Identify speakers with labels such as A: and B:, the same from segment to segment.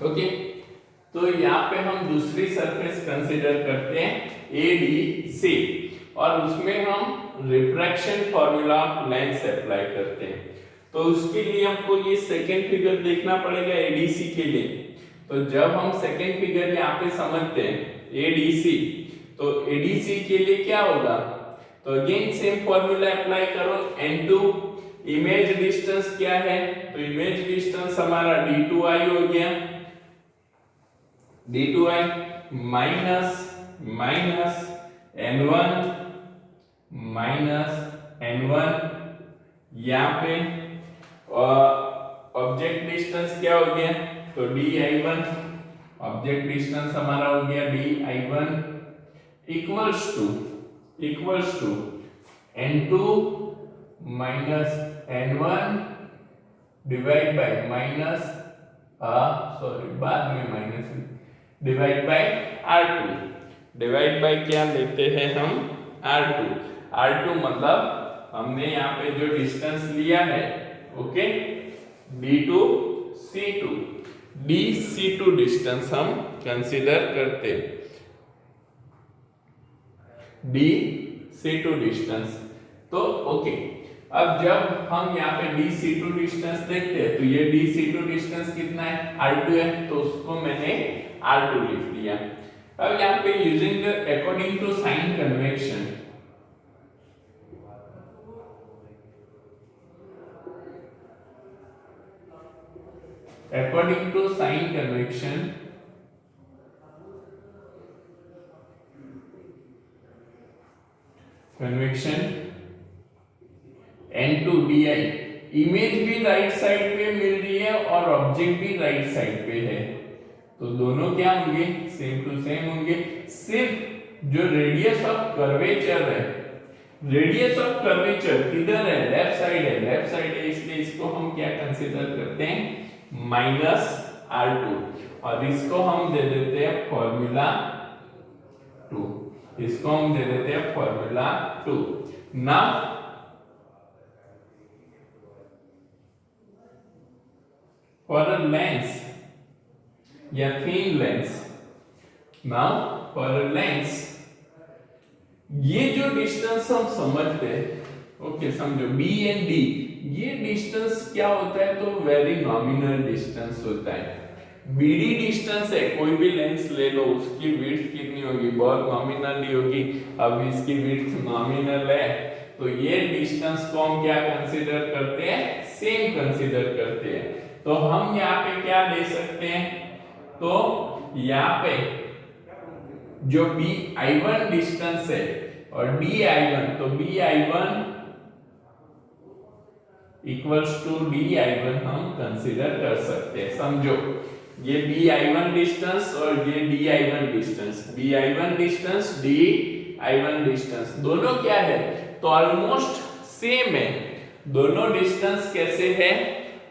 A: Okay, तो यहाँ पे हम दूसरी सरफेस कंसीडर करते हैं ADC और उसमें हम refraction formula of lens apply करते हैं। तो उसके लिए हमको ये सेकेंड फिगर देखना पड़ेगा ADC के लिए। तो जब हम सेकेंड फिगर यहाँ पे समझते हैं ADC, तो ADC के लिए क्या होगा, तो अगेन सेम फॉर्मूला अप्लाई करो, N2 इमेज डिस्टेंस क्या है, तो इमेज डिस्टेंस हमारा D2i हो गया, D2i minus minus N1 minus N1, यहाँ पे ऑब्जेक्ट डिस्टेंस क्या हो गया, तो DI1, ऑब्जेक्ट डिस्टेंस हमारा हो गया DI1 equals to N2 minus N1 divide by minus बाद में minus divide by R2, divide by क्या लेते हैं हम R2 मतलब हमने यहाँ पे जो डिस्टेंस लिया है, ओके, DC2 डिस्टेंस हम कंसीडर करते हैं, DC2 डिस्टेंस। तो ओके, अब जब हम यहाँ पे DC2 डिस्टेंस देखते हैं, तो ये DC2 डिस्टेंस कितना है, R2 है, तो उसको मैंने R2 लिख दिया। अब यहाँ पे using according to sign convection, according to sign convection N2DI, image भी राइट साइड पे मिल रही है और ऑब्जेक्ट भी राइट साइड पे है, तो दोनों क्या होंगे, सेम टू सेम होंगे। सिर्फ जो रेडियस ऑफ कर्वेचर है, रेडियस ऑफ कर्वेचर किधर है, लेफ्ट साइड है, इसलिए इसको हम क्या कंसीडर करते हैं, -R2, और इसको हम दे देते हैं फॉर्मूला 2, इसको हम दे देते हैं formula 2। Now for a lens या thin lens, now for a lens, ये जो डिस्टेंस हम समझते हैं, ओके, समझो B एंड D, ये डिस्टेंस क्या होता है, तो वेरी नॉमिनल डिस्टेंस होता है। BD डिस्टेंस है, कोई भी लेंस ले लो, उसकी विड्थ कितनी होगी, बहुत नॉमिनल ही होगी। अब इसकी विड्थ नॉमिनल है, तो ये डिस्टेंस को हम क्या कंसीडर करते हैं, सेम कंसीडर करते हैं। तो हम यहाँ पे क्या ले सकते हैं, तो यहाँ पे जो BI1 डिस्टेंस है और DI1, तो BI1 इक्वल्स टू DI1 हम कंसीडर कर सकते हैं। समझो, ये BI1 डिस्टेंस और ये DI1 distance, BI1 distance, DI1 distance, दोनों क्या है, तो ऑलमोस्ट सेम है। दोनों डिस्टेंस कैसे है,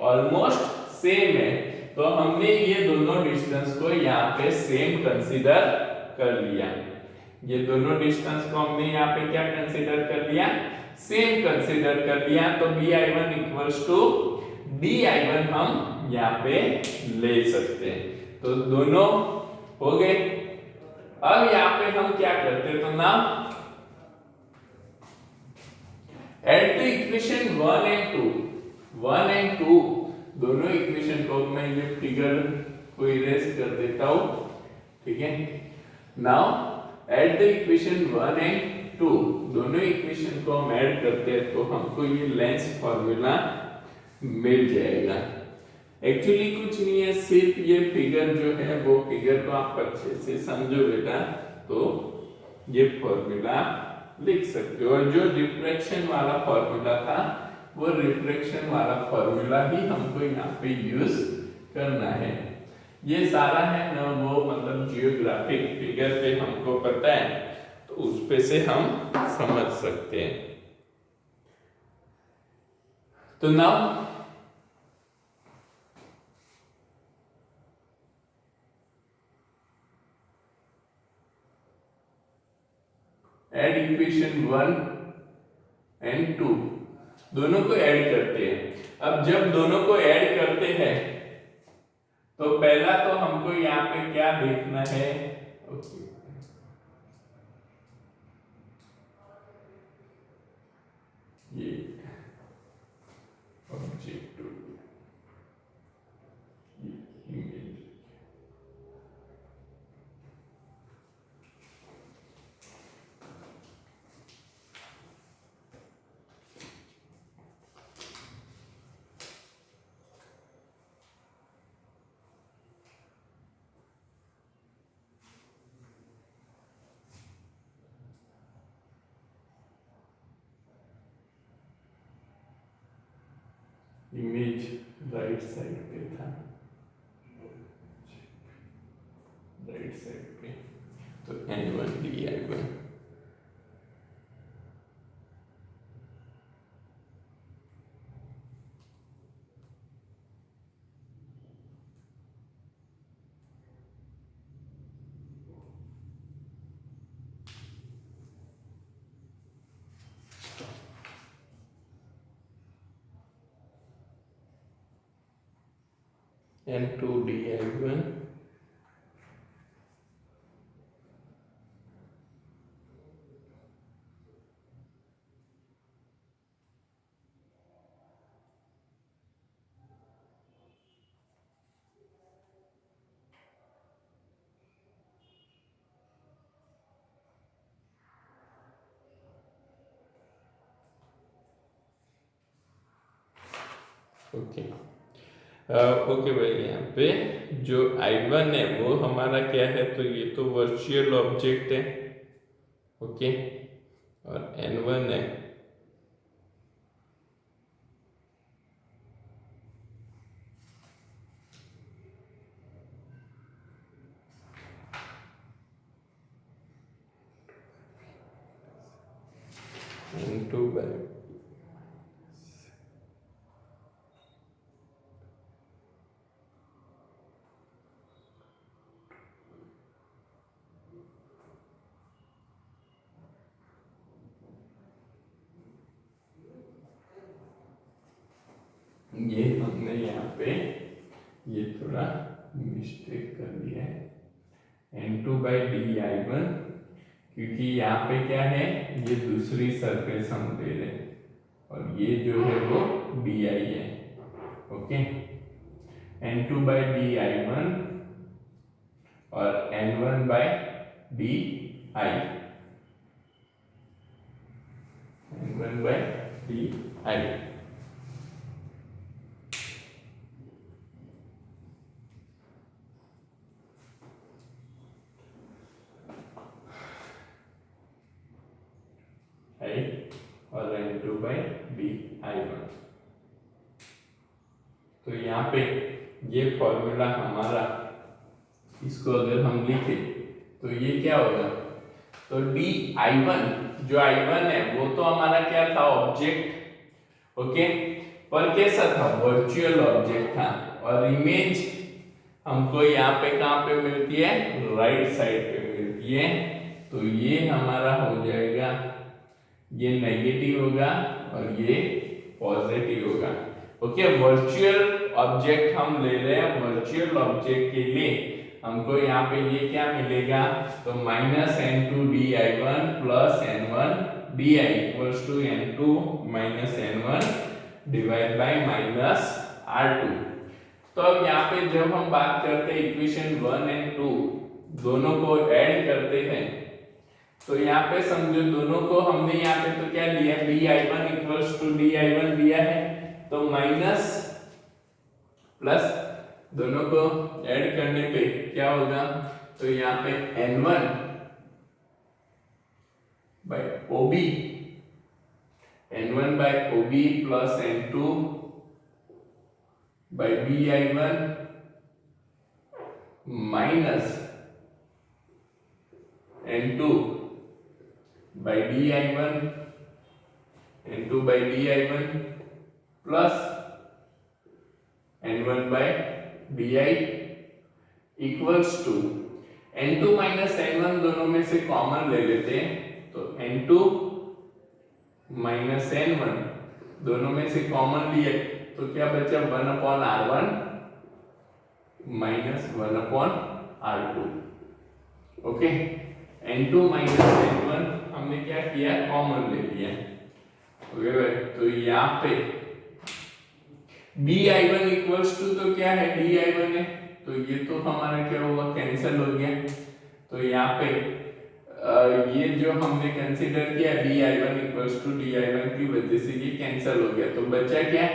A: ऑलमोस्ट सेम है, तो हमने ये दोनों डिस्टेंस को यहाँ पे सेम कंसीडर कर लिया। ये दोनों डिस्टेंस को हमने यहाँ पे क्या कंसीडर कर लिया, सेम कंसीडर कर लिया। तो BI1 इक्वल्स टू DI1 हम यहाँ पे ले सकते हैं, तो दोनों हो गए। अब यहाँ पे हम क्या करते हैं, तो ना एड द इक्वेशन 1 एंड 2, दोनों इक्वेशन को मैं ये फिगर को इरेज कर देता हूं, ठीक है। Now add the equation 1 and 2, दोनों इक्वेशन को हम ऐड करते हैं तो हमको ये लेंस फॉर्मूला मिल जाएगा। एक्चुअली कुछ नहीं है, सिर्फ ये फिगर जो है वो फिगर को आप अच्छे से समझो बेटा, तो ये फॉर्मूला लिख सकते हो। और जो रिफ्रैक्शन वाला फॉर्मूला था, वो रिफ्रैक्शन वाला फॉर्मूला ही हमको यहाँ पे यूज करना है। ये सारा है ना, वो मतलब जियोग्राफिक फिगर पे हमको पता है, तो उस पे से हम समझ सकते हैं। तो नाउ ऐड इक्वेशन 1 एंड 2, दोनों को ऐड करते हैं। अब जब दोनों को ऐड करते हैं तो पहला तो हमको यहाँ पे क्या देखना है, ओके ये object image, image right side पे था, राइट साइड पे, तो N1 N2 di1 okay. Okay भाई, यहाँ पे जो I1 है वो हमारा क्या है, तो ये तो वर्चुअल ऑब्जेक्ट है, ओके, और N1 है N2 by, ये हमने यहाँ पे ये थोड़ा मिस्टेक कर दिया है N2 by di1, क्योंकि यहाँ पे क्या है, ये दूसरी सरफेस हम ले रहे हैं और ये जो है वो di है, ओके। N2 by di1 और N1 by di, N1 by di, और N2 by di1। तो यहाँ पे ये फॉर्मूला हमारा, इसको अगर हम लिखे तो ये क्या होगा, तो di1, जो I1 है वो तो हमारा क्या था, ऑब्जेक्ट, ओके, पर कैसा था, वर्चुअल ऑब्जेक्ट था, और इमेज हमको यहाँ पे कहाँ पे मिलती है, राइट साइड पे मिलती है, तो ये हमारा हो जाएगा, ये नेगेटिव होगा और ये पॉजिटिव होगा, ओके। वर्चुअल ऑब्जेक्ट हम ले रहे हैं, वर्चुअल ऑब्जेक्ट के लिए हमको यहाँ पे ये क्या मिलेगा, तो -N2 di1 plus N1 di equals to N2 minus N1 divide by -R2। तो अब यहाँ पे जब हम बात करते हैं इक्वेशन 1 और 2 दोनों को ऐड करते हैं, तो यहाँ पे समझो दोनों को हमने यहाँ पे तो क्या लिया, di1 इक्वल्स टू di1 दिया है, तो माइनस प्लस दोनों को ऐड करने पे क्या होगा, तो यहाँ पे N1 by OB, N1 by OB plus N2 by di1 minus N2 by di1, N2 by di1 plus N1 by di equals to N2 minus N1 दोनों में से कॉमन ले लेते हैं, तो N2 माइनस N1 दोनों में से कॉमन लिए तो क्या बचा, 1/R1 minus 1/r2। Okay, n2 minus n1 हमने क्या किया, कॉमन ले लिया। ओके भाई, तो यहाँ पे bi1 इक्वल्स टू तो क्या है, di1 है, तो ये तो हमारा क्या हुआ, कैंसिल हो गया। तो यहाँ पे ये जो हमने कंसीडर किया bi1 इक्वल्स टू di1 की वजह से ये कैंसिल हो गया। तो बचा क्या,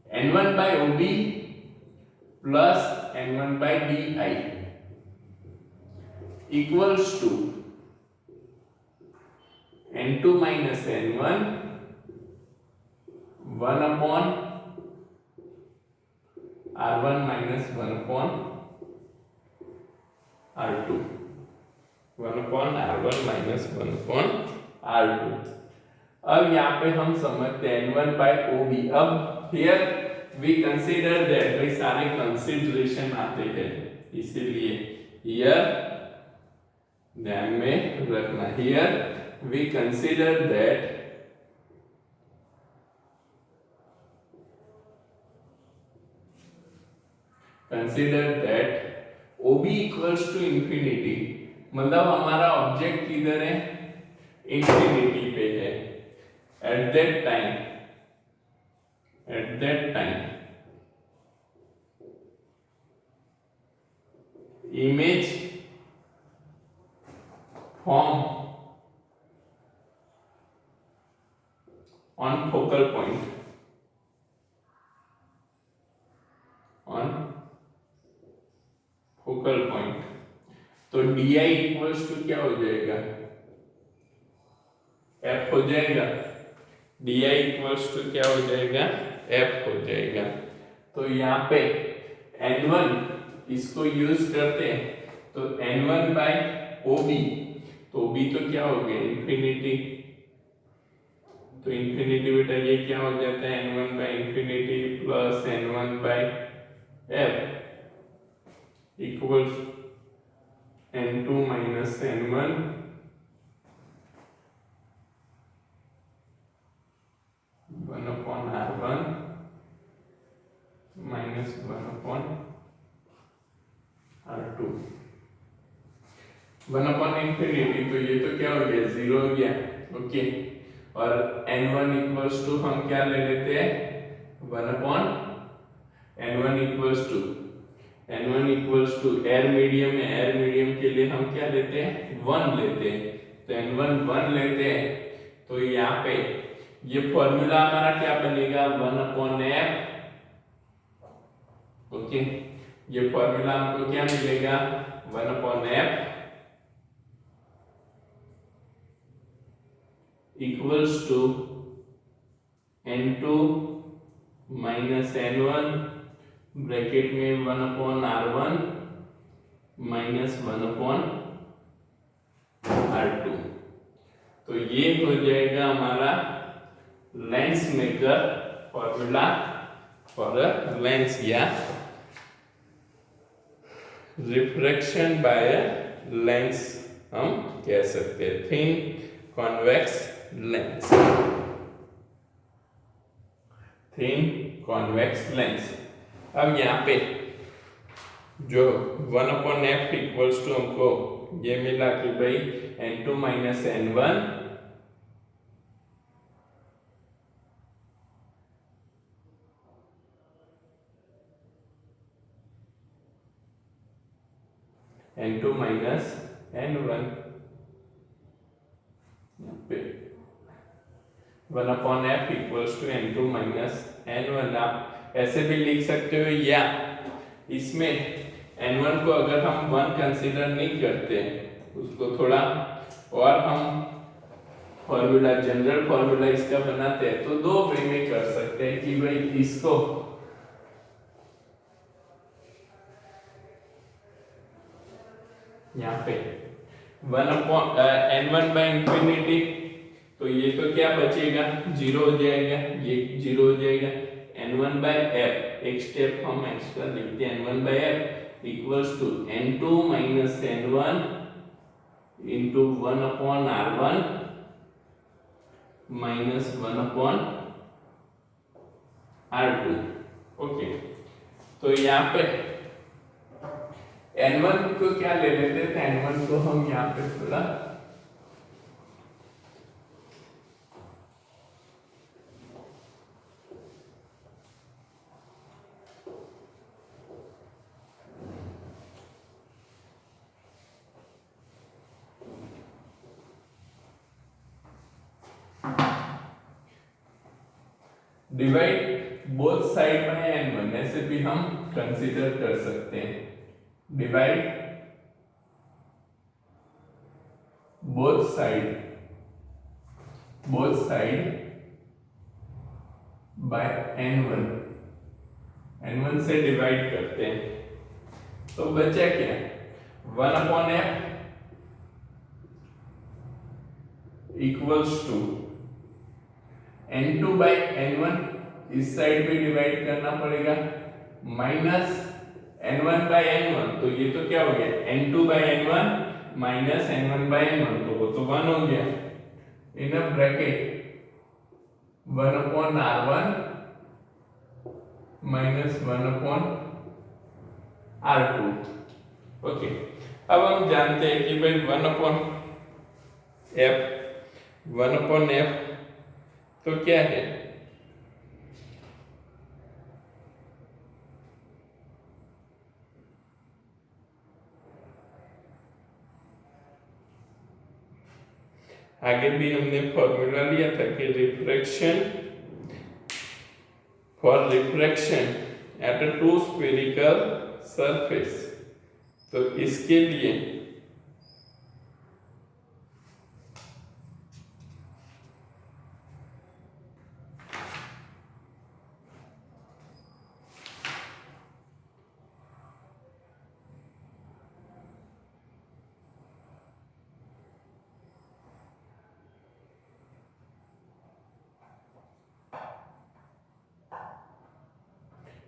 A: n1 by ob plus n1 by di equals to n2 minus n1 1 upon r1 minus 1 upon r2, 1 upon r1 minus 1 upon r2। अब यहाँ पे हम समझते हैं n1 by ob। अब हियर वी कंसीडर दैट, भाई सारे कंसीडरेशन आते हैं, इसीलिए हियर ध्यान में रखना, here we consider that ob equals to infinity, मतलब हमारा ऑब्जेक्ट किधर है, इंफिनिटी पे है। At that time image form on focal point, तो di इक्वल्स टू क्या हो जाएगा, f हो जाएगा। di इक्वल्स टू क्या हो जाएगा, f हो जाएगा। तो यहाँ पे n1 इसको यूज करते हैं, तो n1 by ob, तो ob तो क्या हो गया, इंफिनिटी। तो इंफिनिटी बेटा ये क्या हो जाता है, n1 by infinity plus n1 by f equals n2 minus n1 1 upon r1 minus 1 upon r2, 1 upon infinity, तो ये तो क्या हो गया, 0 हो गया। ओके, और n1 इक्वल्स टू हम क्या ले लेते हैं, 1 upon n1 equals to air medium है, एयर मीडियम के लिए हम क्या लेते हैं, 1 लेते हैं। तो n1 1 लेते हैं, तो यहाँ पे ये फॉर्मूला हमारा क्या बनेगा, 1 अपॉन f। ओके, ये फॉर्मूला हमको क्या मिलेगा, 1 upon f equals to n2 minus n1 bracket में 1 upon r1 minus 1 upon r2। तो ये हो जाएगा हमारा lens maker formula for a lens, या रिफ्रैक्शन बाय लेंस हम कह सकते हैं, thin convex lens, thin convex lens. अब यहाँ पे जो 1 अपॉन f इक्वल्स टू हमको ये मिला कि भाई n2 minus n1 n2 minus n1 पे 1 upon f equals to n2 minus n1। आप ऐसे भी लिख सकते हो, या इसमें n1 को अगर हम 1 कंसीडर नहीं करते, उसको थोड़ा और हम फॉर्मूला, जनरल फॉर्मूला इसका बनाते हैं, तो दो वे में कर सकते हैं कि भाई इसको यहाँ पे 1 अपॉन n1 बाय इंफिनिटी, तो ये तो क्या बचेगा, 0 हो जाएगा, ये 0 हो जाएगा। n1 बाय f, एक स्टेप हम एक्स्ट्रा लिखते हैं, n1 by f equals to n2 minus n1 into 1 upon r1 minus 1 upon r2। Okay, तो यहाँ पे n1 को क्या ले लेते हैं, n1 को हम यहाँ पे थोड़ा divide both side by n1, ऐसे भी हम कंसीडर कर सकते हैं। Divide both side by n1, n1 से डिवाइड करते हैं तो बचा क्या, 1/f equals to n2 by n1, इस साइड भी डिवाइड करना पड़ेगा, माइनस n1 बाई n1, तो ये तो क्या हो गया, n2 by n1 minus n1 by n1, तो वो तो 1 हो गया, in a bracket 1/r1 minus 1/r2। Okay, अब हम जानते हैं कि भाई 1/f तो क्या है, आगे भी हमने फॉर्मूला लिया था कि refraction at a two spherical surface, तो इसके लिए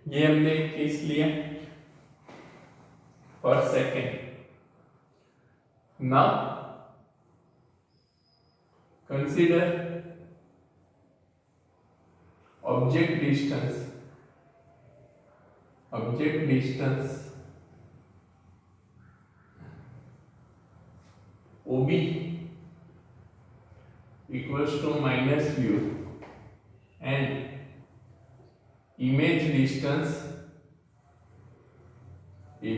A: ये हमने किस लिए, पर second. Now consider object distance OB equals to minus u and image distance di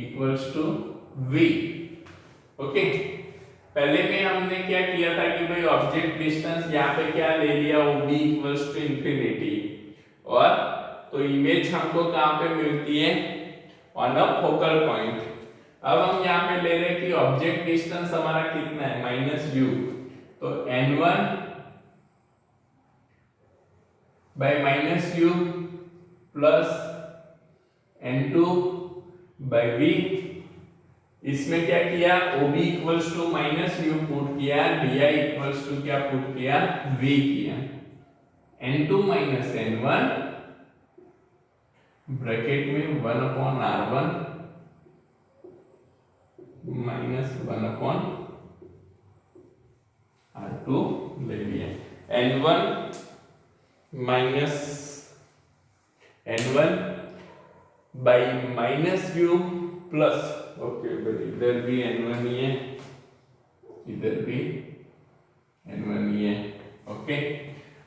A: equals to v। Okay, पहले में हमने क्या किया था कि भाई ऑब्जेक्ट डिस्टेंस यहाँ पे क्या ले लिया, OB इक्वल्स टू इंफिनिटी, और तो इमेज हमको कहाँ पे मिलती है, ऑन अ फोकल पॉइंट। अब हम यहाँ पे ले रहे हैं कि ऑब्जेक्ट डिस्टेंस हमारा कितना है, -u, तो n1 by -u plus n2 by v, इसमें क्या किया, OB equals to -u put किया, di इक्वल्स टू क्या पुट किया, v किया, n2 माइनस n1 ब्रैकेट में 1/r1 माइनस 1/r2 ले लिया, n1 minus n1 by -u plus, okay भाई इधर भी n1 ही है, इधर भी n1 ही है। ओके,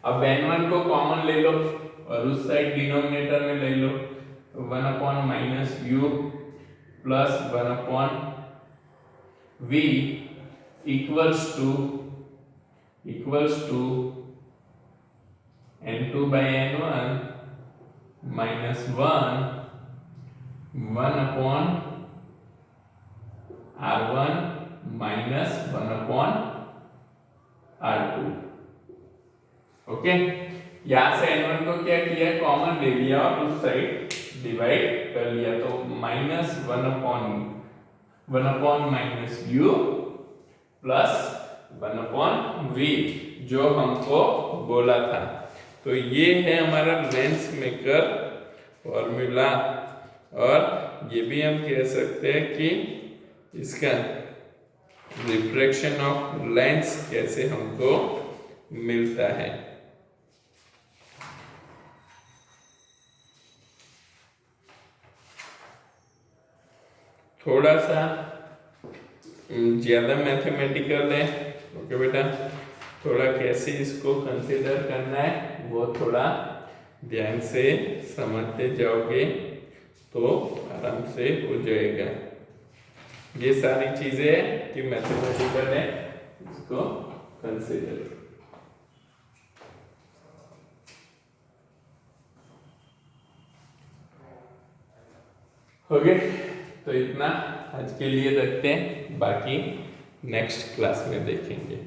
A: अब n1 को कॉमन ले लो और उस साइड डिनोमिनेटर में ले लो, 1/-u plus 1/v equals to n2 by n1 minus 1/r1 minus 1/r2। Okay, यहां से n1 को क्या किया, कॉमन ले लिया और उस साइड डिवाइड कर लिया, तो -1/-u प्लस 1/v जो हमको बोला था। तो ये है हमारा लेंस मेकर फॉर्मूला, और ये भी हम कह सकते हैं कि इसका रिफ्रैक्शन ऑफ लेंस कैसे हमको मिलता है। थोड़ा सा ज्यादा मैथमेटिकल है। ओके बेटा, थोड़ा कैसे इसको कंसिडर करना है वो थोड़ा ध्यान से समझते जाओगे तो आराम से हो जाएगा। ये सारी चीजें कि मैथमेटिकल है, इसको कंसिडर। ओके, तो इतना आज के लिए रखते हैं, बाकी नेक्स्ट क्लास में देखेंगे।